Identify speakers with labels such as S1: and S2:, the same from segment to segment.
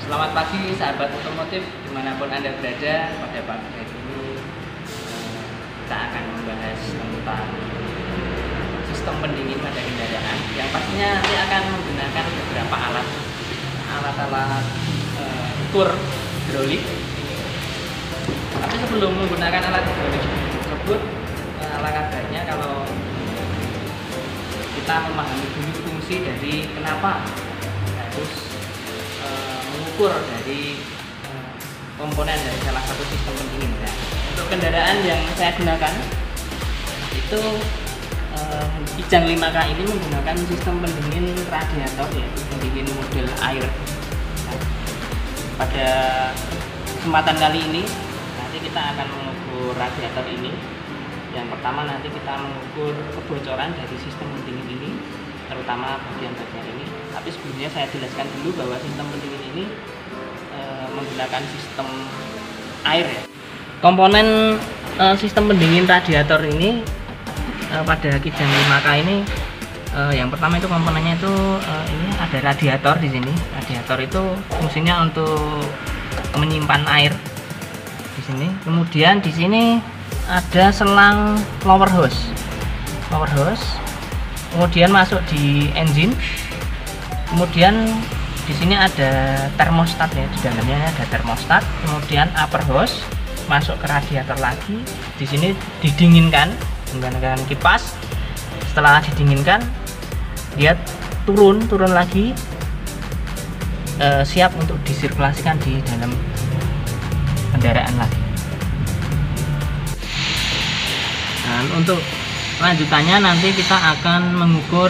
S1: Selamat pagi sahabat otomotif dimanapun Anda berada. Pada pagi hari ini kita akan membahas tentang sistem pendingin pada kendaraan yang pastinya nanti akan menggunakan beberapa alat ukur hidrolik. Tapi sebelum menggunakan alat hidrolik tersebut, alangkah baiknya kalau kita memahami dulu fungsi dari kenapa harus mengukur dari komponen dari salah satu sistem pendingin. Nah, untuk kendaraan yang saya gunakan itu Kijang 5K ini menggunakan sistem pendingin radiator, yaitu pendingin model air. Nah, pada kesempatan kali ini nanti kita akan mengukur radiator ini. Yang pertama nanti kita mengukur kebocoran dari sistem pendingin ini, terutama bagian-bagian ini. Tapi sebelumnya saya jelaskan dulu bahwa sistem pendingin ini menggunakan sistem air ya. Komponen sistem pendingin radiator ini pada Kijang 5K ini yang pertama itu komponennya itu ini ada radiator di sini. Radiator itu fungsinya untuk menyimpan air di sini. Kemudian di sini ada selang lower hose. Kemudian masuk di engine. Kemudian di sini ada termostat ya, di dalamnya ada termostat. Kemudian upper hose masuk ke radiator lagi. Di sini didinginkan menggunakan kipas. Setelah didinginkan, dia turun lagi, siap untuk disirkulasikan di dalam kendaraan lagi. Dan untuk lanjutannya nanti kita akan mengukur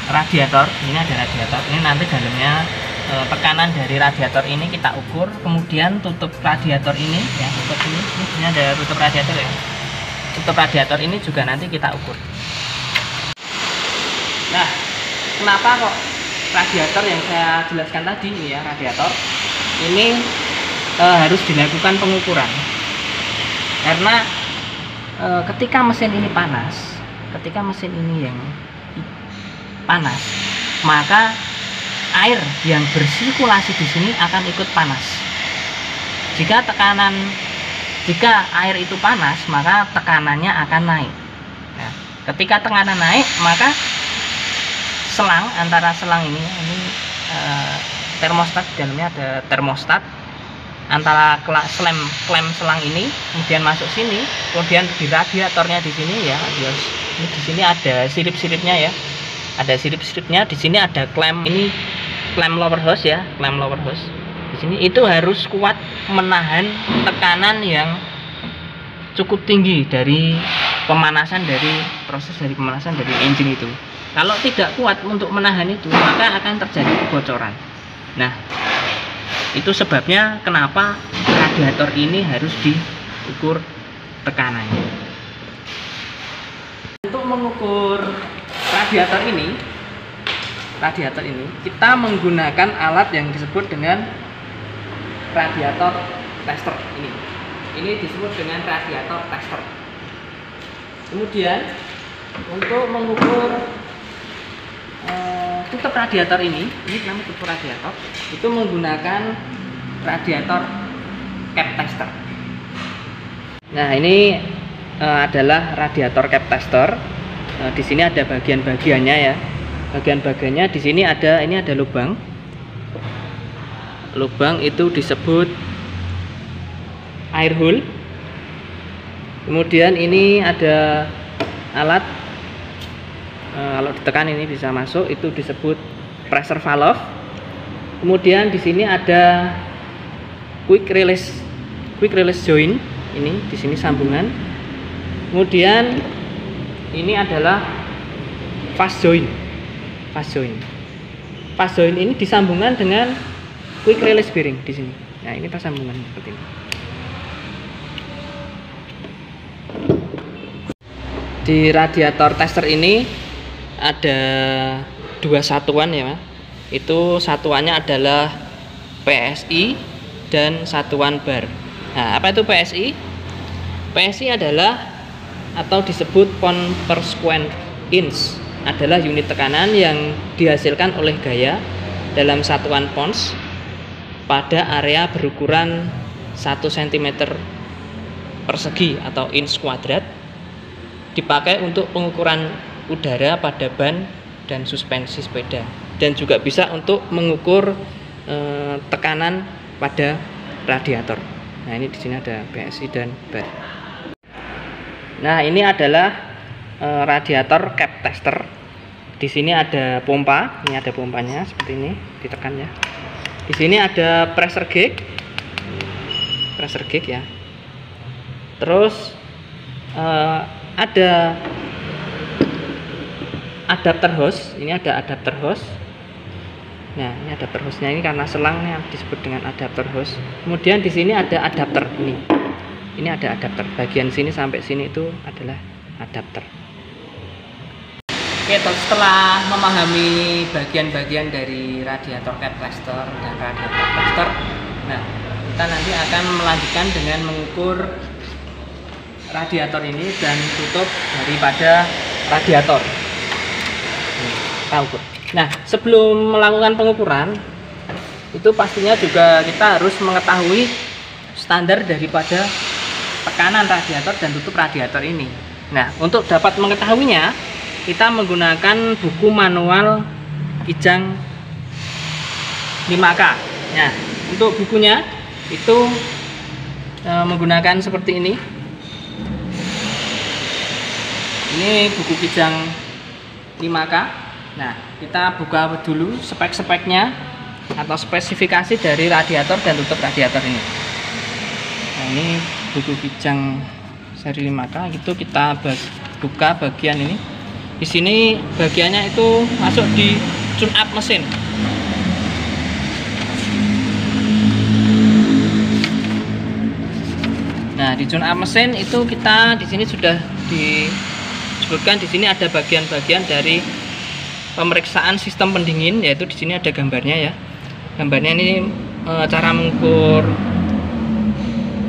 S1: radiator. Ini ada radiator, ini nanti dalamnya tekanan dari radiator ini kita ukur. Kemudian tutup radiator ini ya, tutup ini ada tutup radiator ya. Tutup radiator ini juga nanti kita ukur. Nah, kenapa kok radiator yang saya jelaskan tadi ini ya, radiator ini harus dilakukan pengukuran? Karena ketika mesin ini panas, ketika mesin ini yang panas, maka air yang bersirkulasi di sini akan ikut panas. Jika air itu panas, maka tekanannya akan naik. Nah, ketika tekanan naik, maka selang antara selang ini termostat, di dalamnya ada termostat, antara klem selang ini kemudian masuk sini, kemudian di radiatornya di sini ya, ini di sini ada sirip-siripnya ya, ada sirip-siripnya. Di sini ada klem, ini klem lower hose ya, klem lower hose. Di sini itu harus kuat menahan tekanan yang cukup tinggi dari pemanasan dari engine itu. Kalau tidak kuat untuk menahan itu, maka akan terjadi kebocoran. Nah, itu sebabnya kenapa radiator ini harus diukur tekanannya. Untuk mengukur radiator ini kita menggunakan alat yang disebut dengan radiator tester ini. Ini disebut dengan radiator tester. Kemudian untuk mengukur tutup radiator ini namanya tutup radiator, itu menggunakan radiator cap tester. Nah, ini adalah radiator cap tester. Di sini ada bagian-bagiannya ya. Bagian-bagiannya di sini ada, ini ada lubang. Lubang itu disebut air hole. Kemudian ini ada alat, kalau ditekan ini bisa masuk, itu disebut pressure valve. Kemudian di sini ada quick release joint, ini di sini sambungan. Kemudian ini adalah fast joint ini disambungkan dengan quick release bearing di sini. Nah, ini sambungan seperti ini. Di radiator tester ini ada dua satuan ya, itu satuannya adalah PSI dan satuan bar. Nah, apa itu PSI? PSI adalah atau disebut pound per square inch, adalah unit tekanan yang dihasilkan oleh gaya dalam satuan pounds. pada area berukuran 1 cm persegi atau inch kuadrat, dipakai untuk pengukuran udara pada ban dan suspensi sepeda, dan juga bisa untuk mengukur tekanan pada radiator. Nah, ini di sini ada PSI dan bar. Nah, ini adalah radiator cap tester. Di sini ada pompa, ini ada pompanya seperti ini, ditekan ya. Di sini ada pressure gauge ya. Terus ada adapter hose, ini ada adapter hose. Nah, ini adapter hose-nya ini karena selangnya disebut dengan adapter hose. Kemudian di sini ada adapter ini. Ini ada adapter. Bagian sini sampai sini itu adalah adapter. Oke, setelah memahami bagian-bagian dari radiator cap tester dan radiator tester, nah, kita nanti akan melanjutkan dengan mengukur radiator ini dan tutup daripada radiator. Kita ukur. Nah, sebelum melakukan pengukuran itu pastinya juga kita harus mengetahui standar daripada tekanan radiator dan tutup radiator ini. Nah, untuk dapat mengetahuinya kita menggunakan buku manual Kijang 5K. Nah, untuk bukunya itu menggunakan seperti ini. Ini buku Kijang 5K. Nah, kita buka dulu spek-speknya atau spesifikasi dari radiator dan tutup radiator ini. Nah, ini buku Kijang seri 5K, itu kita buka bagian ini. Di sini bagiannya itu masuk di tune up mesin. Nah, di tune up mesin itu kita di sini sudah disebutkan, di sini ada bagian-bagian dari pemeriksaan sistem pendingin, yaitu di sini ada gambarnya ya. Gambarnya ini cara mengukur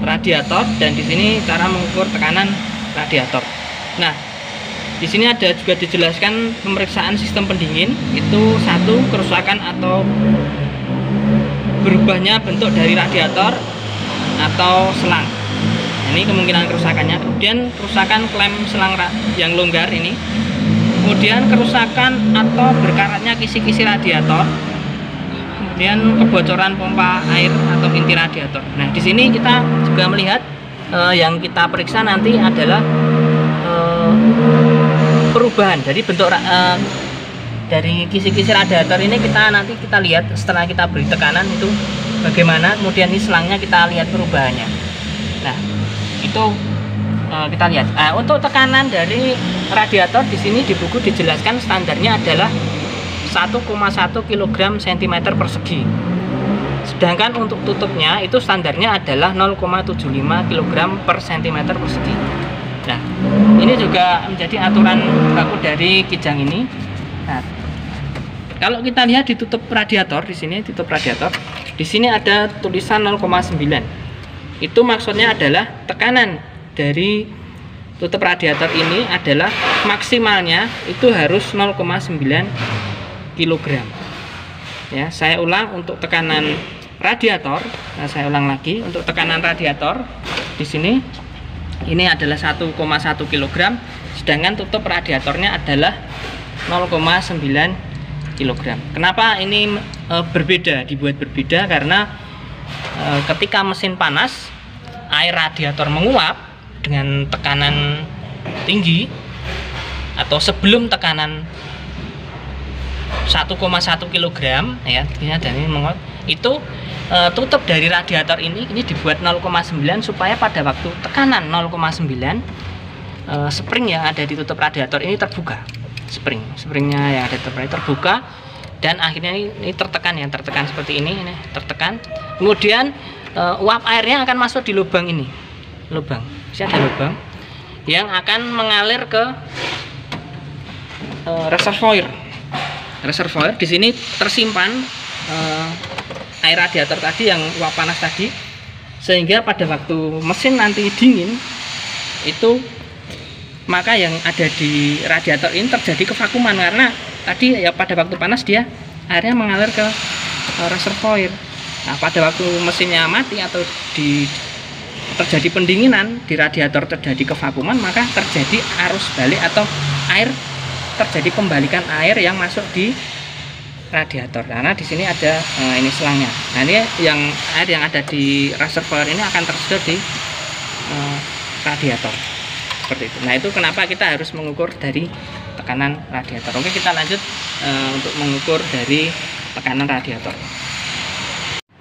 S1: radiator, dan di sini cara mengukur tekanan radiator. Nah, di sini ada juga dijelaskan pemeriksaan sistem pendingin itu satu, kerusakan atau berubahnya bentuk dari radiator atau selang. Ini kemungkinan kerusakannya. Kemudian kerusakan klem selang yang longgar ini. Kemudian kerusakan atau berkaratnya kisi-kisi radiator, kemudian kebocoran pompa air atau inti radiator. Nah, di sini kita juga melihat yang kita periksa nanti adalah perubahan dari bentuk dari kisi-kisi radiator ini. Nanti kita lihat setelah kita beri tekanan itu bagaimana, kemudian ini selangnya kita lihat perubahannya. Nah, itu kita lihat. Untuk tekanan dari radiator di sini di buku dijelaskan standarnya adalah 1,1 kg cm persegi. Sedangkan untuk tutupnya itu standarnya adalah 0,75 kg per cm persegi. Nah, ini juga menjadi aturan baku dari Kijang ini. Nah, kalau kita lihat di tutup radiator di sini, tutup radiator di sini ada tulisan 0,9. Itu maksudnya adalah tekanan dari tutup radiator ini adalah maksimalnya itu harus 0,9 kg. Ya, saya ulang untuk tekanan radiator. Nah, saya ulang lagi untuk tekanan radiator di sini ini adalah 1,1 kg, sedangkan tutup radiatornya adalah 0,9 kg. Kenapa ini berbeda, dibuat berbeda? Karena ketika mesin panas, air radiator menguap dengan tekanan tinggi atau sebelum tekanan 1,1 kg ya, ini menguap, itu tutup dari radiator ini dibuat 0,9 supaya pada waktu tekanan 0,9 spring yang ada di tutup radiator ini terbuka. Springnya yang ada di tutup radiator terbuka, dan akhirnya ini tertekan ya, tertekan seperti ini tertekan. Kemudian uap airnya akan masuk di lubang ini, lubang, ada lubang yang akan mengalir ke reservoir. Di sini tersimpan air radiator tadi yang uap panas tadi, sehingga pada waktu mesin nanti dingin itu maka yang ada di radiator ini terjadi kevakuman, karena tadi ya pada waktu panas dia airnya mengalir ke reservoir. Nah, pada waktu mesinnya mati atau terjadi pendinginan di radiator, terjadi kevakuman, maka terjadi arus balik atau terjadi pembalikan air yang masuk di radiator. Karena di sini ada ini selangnya. Nah, ini air yang ada di reservoir ini akan tersedot di radiator seperti itu. Nah, itu kenapa kita harus mengukur dari tekanan radiator. Oke, kita lanjut untuk mengukur dari tekanan radiator.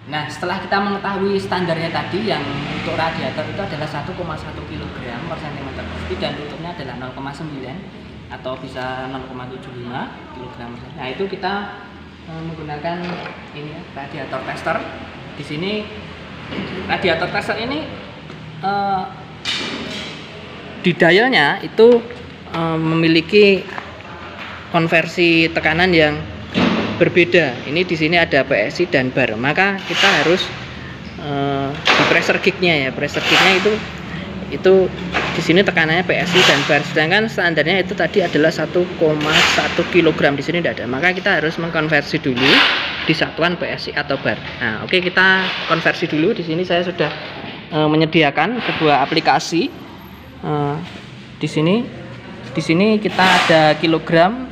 S1: Nah, setelah kita mengetahui standarnya tadi, yang untuk radiator itu adalah 1,1 kg per cm kubik dan tutupnya adalah 0,9 atau bisa 0,75 kg. Nah, itu kita menggunakan ini radiator tester. Di sini radiator tester ini di dialnya itu memiliki konversi tekanan yang berbeda. Ini di sini ada PSI dan bar. Maka kita harus di pressure gauge-nya ya. Pressure gauge-nya itu di sini tekanannya PSI dan bar. Sedangkan standarnya itu tadi adalah 1,1 kg. Di sini tidak ada. Maka kita harus mengkonversi dulu di satuan PSI atau bar. Nah, oke, kita konversi dulu. Di sini saya sudah menyediakan sebuah aplikasi. Di sini kita ada kilogram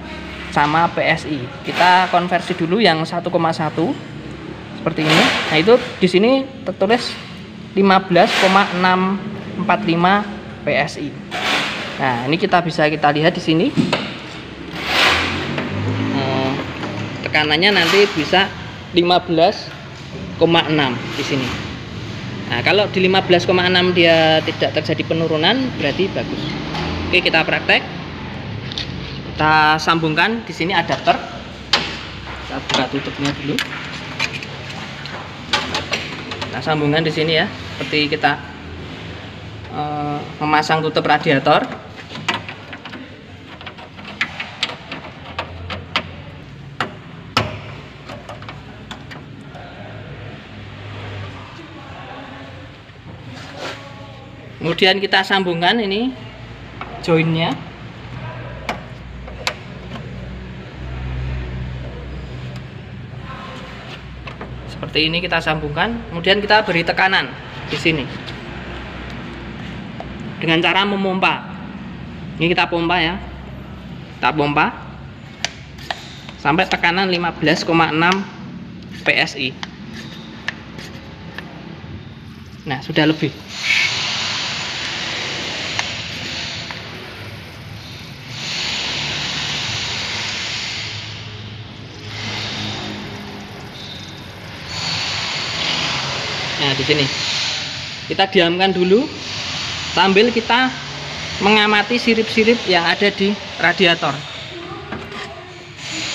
S1: sama PSI. Kita konversi dulu yang 1,1 seperti ini. Nah, itu di sini tertulis 15,645 PSI. Nah, ini kita lihat di sini. Tekanannya nanti bisa 15,6 di sini. Nah, kalau di 15,6 dia tidak terjadi penurunan, berarti bagus. Oke, kita praktek. Kita sambungkan di sini adapter. Kita buka tutupnya dulu. Nah, sambungan di sini ya, seperti kita memasang tutup radiator. Kemudian kita sambungkan ini joinnya. Seperti ini kita sambungkan, kemudian kita beri tekanan di sini dengan cara memompa. Ini kita pompa ya, kita pompa sampai tekanan 15,6 PSI. Nah, sudah lebih. Nah, di sini kita diamkan dulu sambil kita mengamati sirip-sirip yang ada di radiator.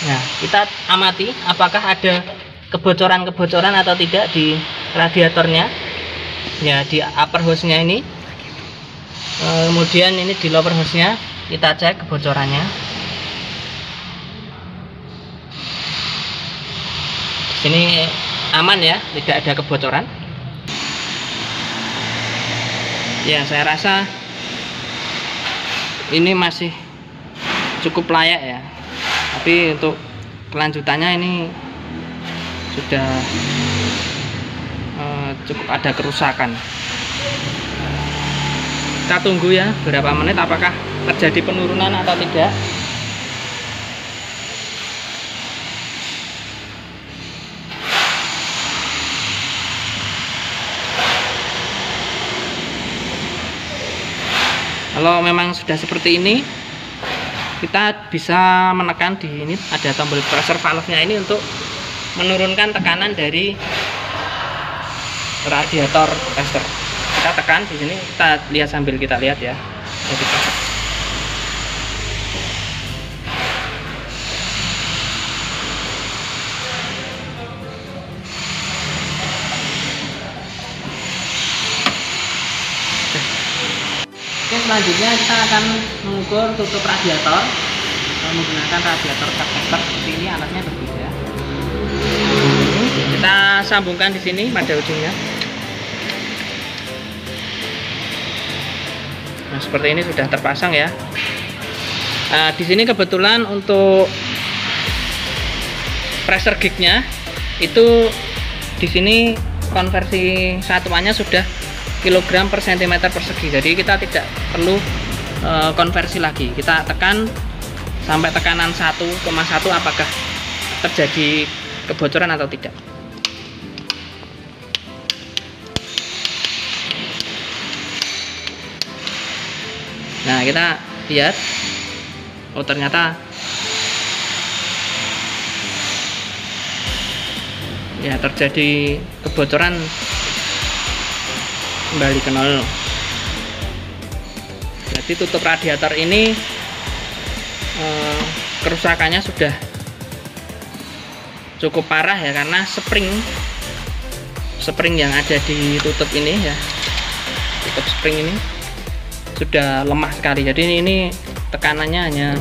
S1: Nah, kita amati apakah ada kebocoran-kebocoran atau tidak di radiatornya. Ya, di upper hose-nya ini. Kemudian ini di lower hose-nya kita cek kebocorannya. Di sini aman ya, tidak ada kebocoran. Ya, saya rasa ini masih cukup layak ya. Tapi untuk kelanjutannya ini sudah cukup ada kerusakan. Kita tunggu ya berapa menit apakah terjadi penurunan atau tidak. Kalau memang sudah seperti ini, kita bisa menekan di ini, ada tombol pressure valve-nya ini untuk menurunkan tekanan dari radiator tester. Kita tekan di sini, kita lihat sambil kita lihat ya. Oke, selanjutnya kita akan mengukur tutup radiator menggunakan radiator tester. Seperti ini alatnya berbeda. Kita sambungkan di sini pada ujungnya. Nah, seperti ini sudah terpasang ya. Nah, di sini kebetulan untuk pressure gauge-nya itu di sini konversi satuannya sudah kilogram per sentimeter persegi, jadi kita tidak perlu konversi lagi. Kita tekan sampai tekanan 1,1 apakah terjadi kebocoran atau tidak. Nah, kita lihat, oh ternyata ya terjadi kebocoran, kembali ke nol. Jadi tutup radiator ini kerusakannya sudah cukup parah ya, karena spring yang ada di tutup ini ya, tutup spring ini sudah lemah sekali. Jadi ini tekanannya hanya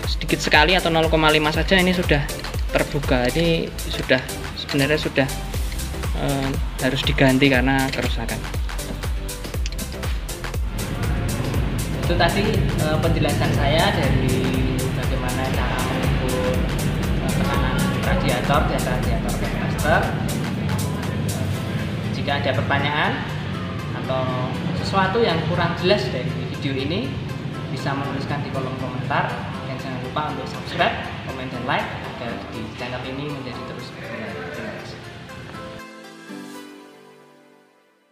S1: sedikit sekali atau 0,5 saja, ini sudah terbuka. Ini sudah sebenarnya sudah harus diganti karena kerusakan. Itu tadi penjelasan saya dari bagaimana cara mengukur tekanan radiator dan radiator Kevmaster. Jika ada pertanyaan atau sesuatu yang kurang jelas dari video ini, bisa menuliskan di kolom komentar, dan jangan lupa untuk subscribe, komen, dan like agar di channel ini menjadi terus berkembang.